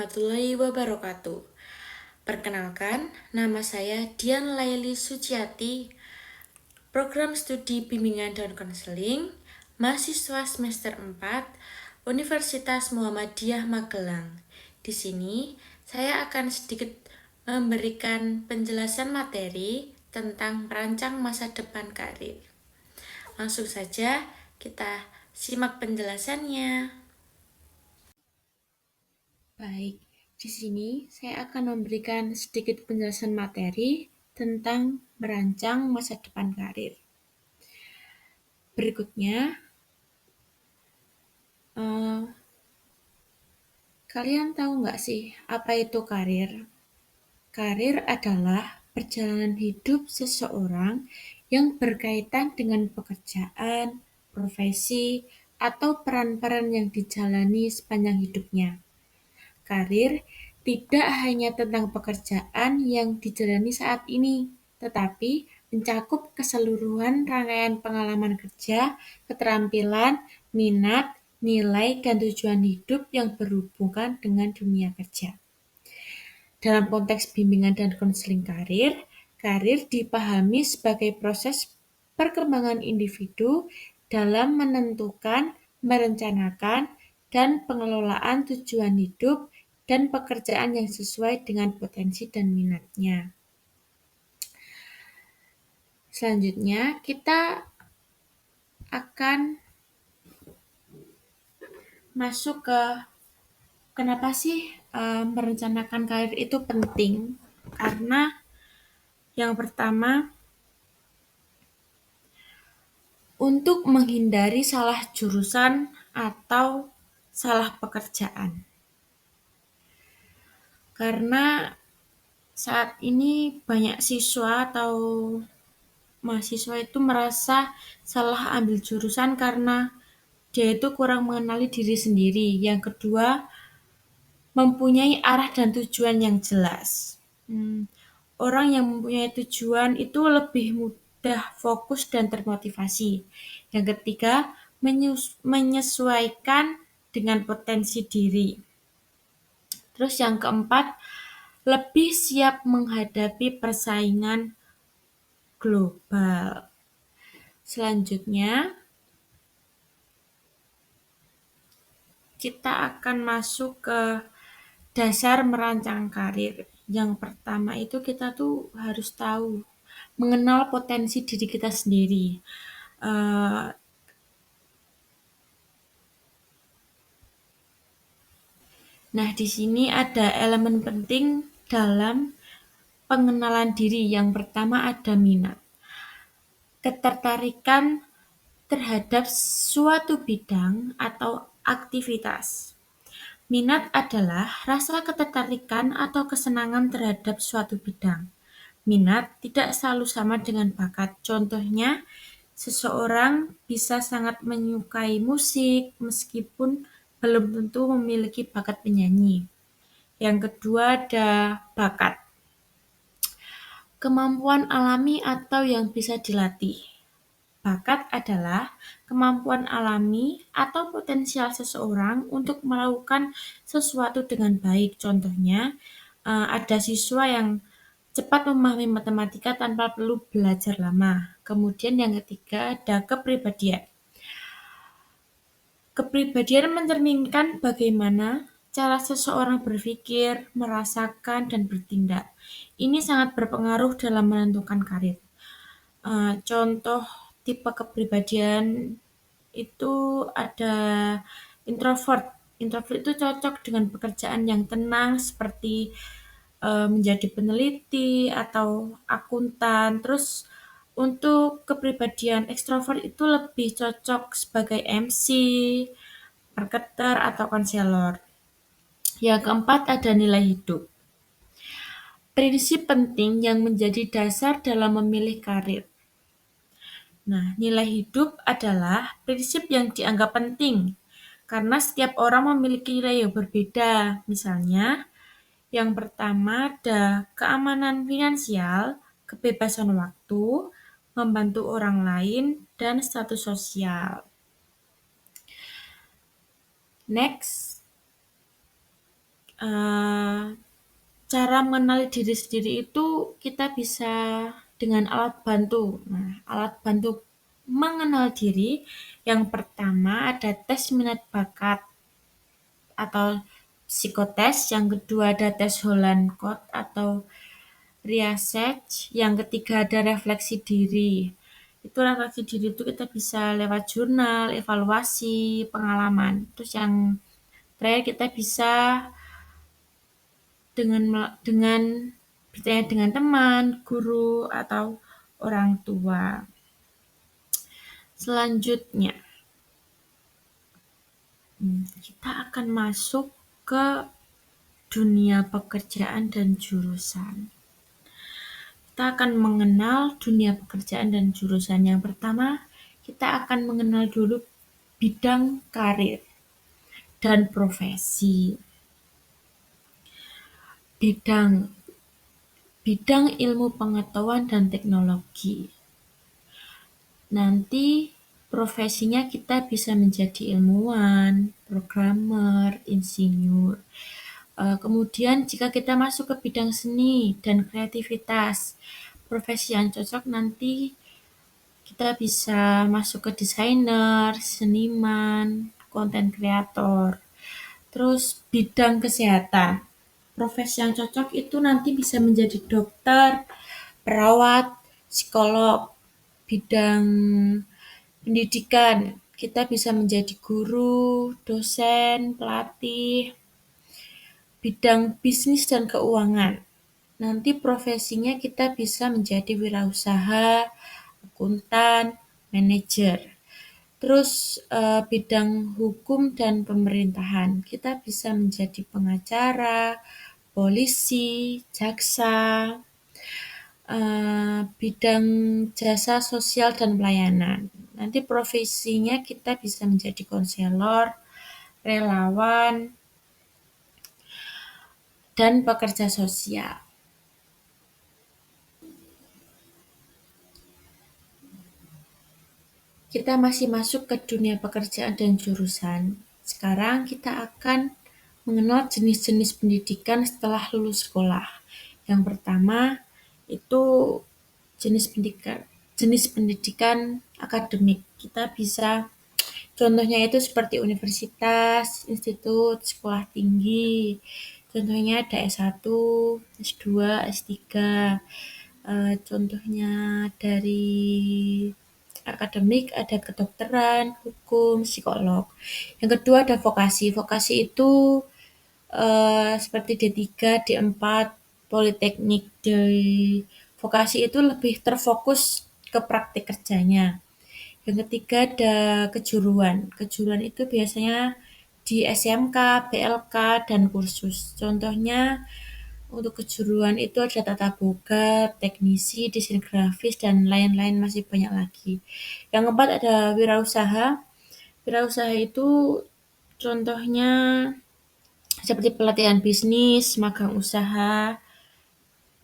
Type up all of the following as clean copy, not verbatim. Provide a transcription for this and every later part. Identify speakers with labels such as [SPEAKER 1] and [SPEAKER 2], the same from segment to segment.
[SPEAKER 1] warahmatullahi wabarakatuh. Perkenalkan, nama saya Dian Laili Suciati, Program Studi Bimbingan dan Konseling, mahasiswa semester 4, Universitas Muhammadiyah Magelang. Di sini, saya akan sedikit memberikan penjelasan materi tentang merancang masa depan karir. Langsung saja kita simak penjelasannya. Baik, di sini saya akan memberikan sedikit penjelasan materi tentang merancang masa depan karir. Berikutnya, kalian tahu nggak sih apa itu karir? Karir adalah perjalanan hidup seseorang yang berkaitan dengan pekerjaan, profesi, atau peran-peran yang dijalani sepanjang hidupnya. Karir tidak hanya tentang pekerjaan yang dijalani saat ini, tetapi mencakup keseluruhan rangkaian pengalaman kerja, keterampilan, minat, nilai, dan tujuan hidup yang berhubungan dengan dunia kerja. Dalam konteks bimbingan dan konseling karir, karir dipahami sebagai proses perkembangan individu dalam menentukan, merencanakan, dan pengelolaan tujuan hidup dan pekerjaan yang sesuai dengan potensi dan minatnya. Selanjutnya, kita akan masuk ke kenapa sih merencanakan karir itu penting. Karena yang pertama, untuk menghindari salah jurusan atau salah pekerjaan. Karena saat ini banyak siswa atau mahasiswa itu merasa salah ambil jurusan karena dia itu kurang mengenali diri sendiri. Yang kedua, mempunyai arah dan tujuan yang jelas. Orang yang mempunyai tujuan itu lebih mudah fokus dan termotivasi. Yang ketiga, menyesuaikan dengan potensi diri. Terus yang keempat, lebih siap menghadapi persaingan global. Selanjutnya, kita akan masuk ke dasar merancang karir. Yang pertama itu kita tuh harus tahu, mengenal potensi diri kita sendiri. Nah, di sini ada elemen penting dalam pengenalan diri. Yang pertama ada minat. Ketertarikan terhadap suatu bidang atau aktivitas. Minat adalah rasa ketertarikan atau kesenangan terhadap suatu bidang. Minat tidak selalu sama dengan bakat. Contohnya, seseorang bisa sangat menyukai musik meskipun belum tentu memiliki bakat penyanyi. Yang kedua ada bakat. Kemampuan alami atau yang bisa dilatih. Bakat adalah kemampuan alami atau potensial seseorang untuk melakukan sesuatu dengan baik. Contohnya, ada siswa yang cepat memahami matematika tanpa perlu belajar lama. Kemudian yang ketiga ada kepribadian. Kepribadian mencerminkan bagaimana cara seseorang berpikir, merasakan, dan bertindak. Ini sangat berpengaruh dalam menentukan karir. Contoh tipe kepribadian itu ada introvert. Introvert itu cocok dengan pekerjaan yang tenang seperti menjadi peneliti atau akuntan. Terus untuk kepribadian ekstrovert itu lebih cocok sebagai MC, marketer, atau konselor. Yang keempat ada nilai hidup. Prinsip penting yang menjadi dasar dalam memilih karir. Nah, nilai hidup adalah prinsip yang dianggap penting karena setiap orang memiliki nilai yang berbeda. Misalnya, yang pertama ada keamanan finansial, kebebasan waktu, membantu orang lain, dan status sosial. Next, Eee, Cara mengenali diri sendiri itu kita bisa dengan alat bantu. Nah, alat bantu mengenal diri yang pertama ada tes minat bakat atau psikotes, yang kedua ada tes Holland-Code atau Research, yang ketiga ada refleksi diri. Itu refleksi diri itu kita bisa lewat jurnal, evaluasi, pengalaman. Terus yang terakhir kita bisa dengan bertanya dengan teman, guru, atau orang tua. Selanjutnya, kita akan masuk ke dunia pekerjaan dan jurusan. Kita akan mengenal dunia pekerjaan dan jurusan. Yang pertama, kita akan mengenal dulu bidang karir dan profesi. Bidang bidang ilmu pengetahuan dan teknologi. Nanti profesinya kita bisa menjadi ilmuwan, programmer, insinyur. Kemudian jika kita masuk ke bidang seni dan kreativitas, profesi yang cocok nanti kita bisa masuk ke desainer, seniman, konten kreator. Terus bidang kesehatan. Profesi yang cocok itu nanti bisa menjadi dokter, perawat, psikolog. Bidang pendidikan, kita bisa menjadi guru, dosen, pelatih. Bidang bisnis dan keuangan. Nanti profesinya kita bisa menjadi wirausaha, akuntan, manajer. Terus bidang hukum dan pemerintahan, kita bisa menjadi pengacara, polisi, jaksa. Bidang jasa sosial dan pelayanan. Nanti profesinya kita bisa menjadi konselor, relawan, dan pekerja sosial. Kita masih masuk ke dunia pekerjaan dan jurusan. Sekarang kita akan mengenal jenis-jenis pendidikan setelah lulus sekolah. Yang pertama itu jenis pendidikan akademik. Kita bisa contohnya itu seperti universitas, institut, sekolah tinggi. Contohnya ada S1, S2, S3. Contohnya dari akademik ada kedokteran, hukum, psikolog. Yang kedua ada vokasi. Vokasi itu seperti D3, D4, politeknik. Di vokasi itu lebih terfokus ke praktik kerjanya. Yang ketiga ada kejuruan. Kejuruan itu biasanya di SMK, PLK, dan kursus. Contohnya untuk kejuruan itu ada tata boga, teknisi, desain grafis, dan lain-lain masih banyak lagi. Yang keempat ada wirausaha. Wirausaha itu contohnya seperti pelatihan bisnis, magang usaha,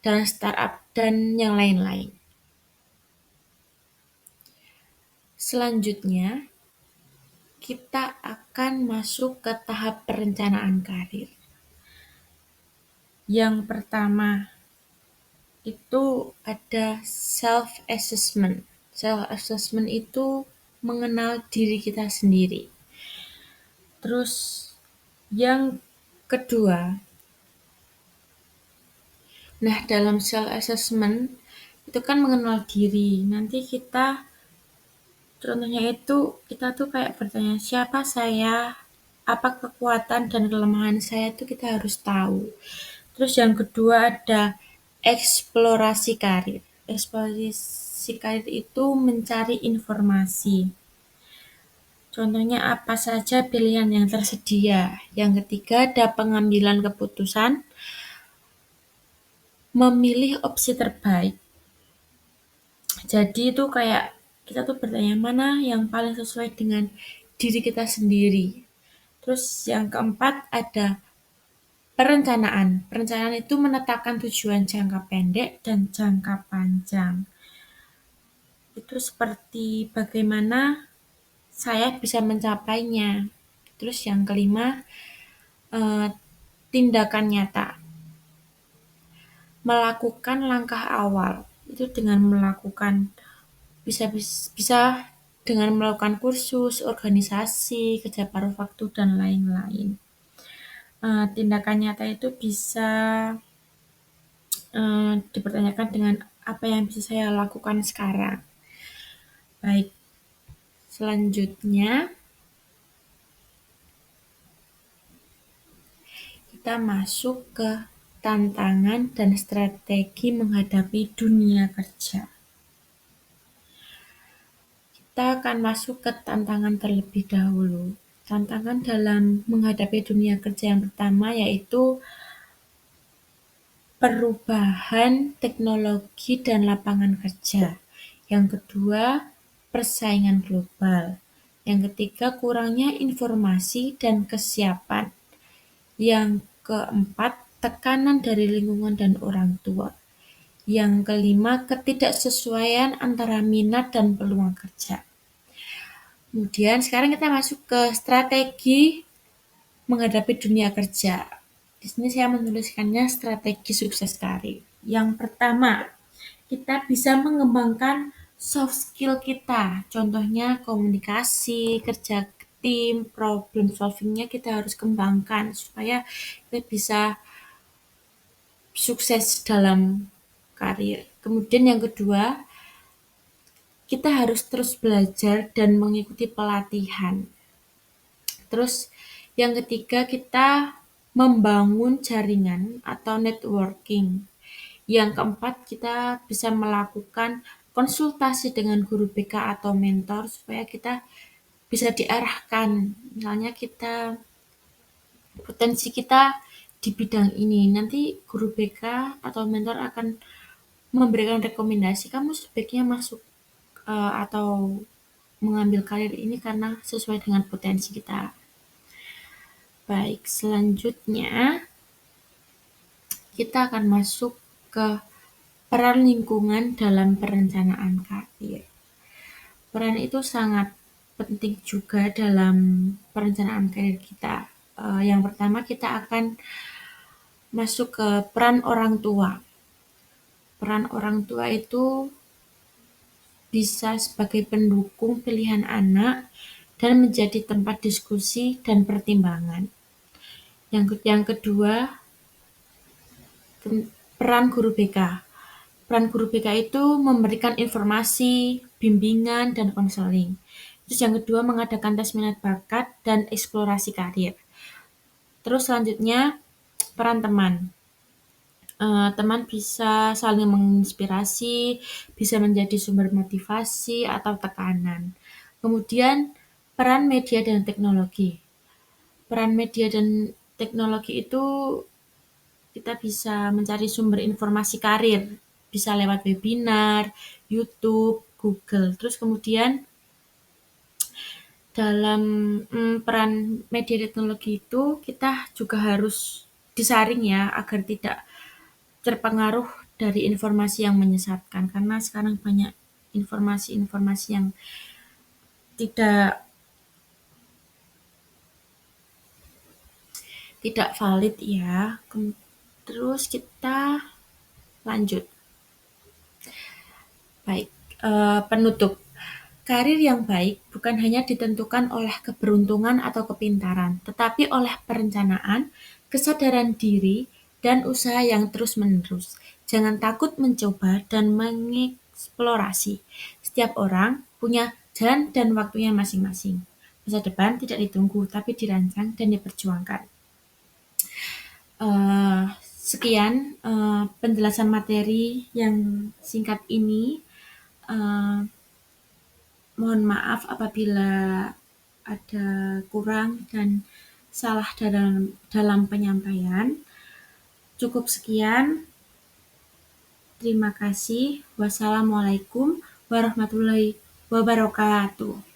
[SPEAKER 1] dan startup, dan yang lain-lain. Selanjutnya, kita akan masuk ke tahap perencanaan karir. Yang pertama itu ada self-assessment. Self-assessment itu mengenal diri kita sendiri. Terus yang kedua, nah dalam self-assessment itu kan mengenal diri. Nanti kita contohnya itu kita tuh kayak bertanya siapa saya, apa kekuatan dan kelemahan saya itu kita harus tahu. Terus yang kedua ada eksplorasi karir. Eksplorasi karir itu mencari informasi. Contohnya apa saja pilihan yang tersedia. Yang ketiga ada pengambilan keputusan, memilih opsi terbaik. Jadi itu kayak kita tuh bertanya mana yang paling sesuai dengan diri kita sendiri. Terus yang keempat ada perencanaan. Perencanaan itu menetapkan tujuan jangka pendek dan jangka panjang. Itu seperti bagaimana saya bisa mencapainya. Terus yang kelima, tindakan nyata, melakukan langkah awal. Itu dengan melakukan bisa dengan melakukan kursus, organisasi, kerja paruh waktu dan lain-lain. Tindakan nyata itu bisa dipertanyakan dengan apa yang bisa saya lakukan sekarang. Baik, selanjutnya kita masuk ke tantangan dan strategi menghadapi dunia kerja. Kita akan masuk ke tantangan terlebih dahulu. Tantangan dalam menghadapi dunia kerja yang pertama yaitu perubahan teknologi dan lapangan kerja. Yang kedua, persaingan global. Yang ketiga, kurangnya informasi dan kesiapan. Yang keempat, tekanan dari lingkungan dan orang tua. Yang kelima, ketidaksesuaian antara minat dan peluang kerja. Kemudian sekarang kita masuk ke strategi menghadapi dunia kerja. Di sini saya menuliskannya strategi sukses karir. Yang pertama, kita bisa mengembangkan soft skill kita. Contohnya komunikasi, kerja tim, problem solvingnya kita harus kembangkan supaya kita bisa sukses dalam karir. Kemudian yang kedua, kita harus terus belajar dan mengikuti pelatihan. Terus yang ketiga, kita membangun jaringan atau networking. Yang keempat, kita bisa melakukan konsultasi dengan guru BK atau mentor supaya kita bisa diarahkan. Misalnya potensi kita di bidang ini. Nanti guru BK atau mentor akan memberikan rekomendasi kamu sebaiknya masuk atau mengambil karir ini karena sesuai dengan potensi kita. Baik, selanjutnya kita akan masuk ke peran lingkungan dalam perencanaan karir. Peran itu sangat penting juga dalam perencanaan karir kita. Yang pertama kita akan masuk ke peran orang tua. Peran orang tua itu bisa sebagai pendukung pilihan anak dan menjadi tempat diskusi dan pertimbangan. Yang kedua, peran guru BK. Peran guru BK itu memberikan informasi, bimbingan, dan konseling. Terus yang kedua, mengadakan tes minat bakat dan eksplorasi karir. Terus selanjutnya, peran teman. Teman bisa saling menginspirasi, bisa menjadi sumber motivasi atau tekanan. Kemudian, peran media dan teknologi. Peran media dan teknologi itu kita bisa mencari sumber informasi karir, bisa lewat webinar, YouTube, Google. Terus kemudian dalam peran media teknologi itu kita juga harus disaring ya agar tidak terpengaruh dari informasi yang menyesatkan karena sekarang banyak informasi-informasi yang tidak valid ya. Terus kita lanjut. Baik, penutup. Karir yang baik bukan hanya ditentukan oleh keberuntungan atau kepintaran, tetapi oleh perencanaan, kesadaran diri, dan usaha yang terus-menerus. Jangan takut mencoba dan mengeksplorasi. Setiap orang punya jalan dan waktunya masing-masing. Masa depan tidak ditunggu, tapi dirancang dan diperjuangkan. Sekian penjelasan materi yang singkat ini. Mohon maaf apabila ada kurang dan salah dalam penyampaian. Cukup sekian. Terima kasih. Wassalamualaikum warahmatullahi wabarakatuh.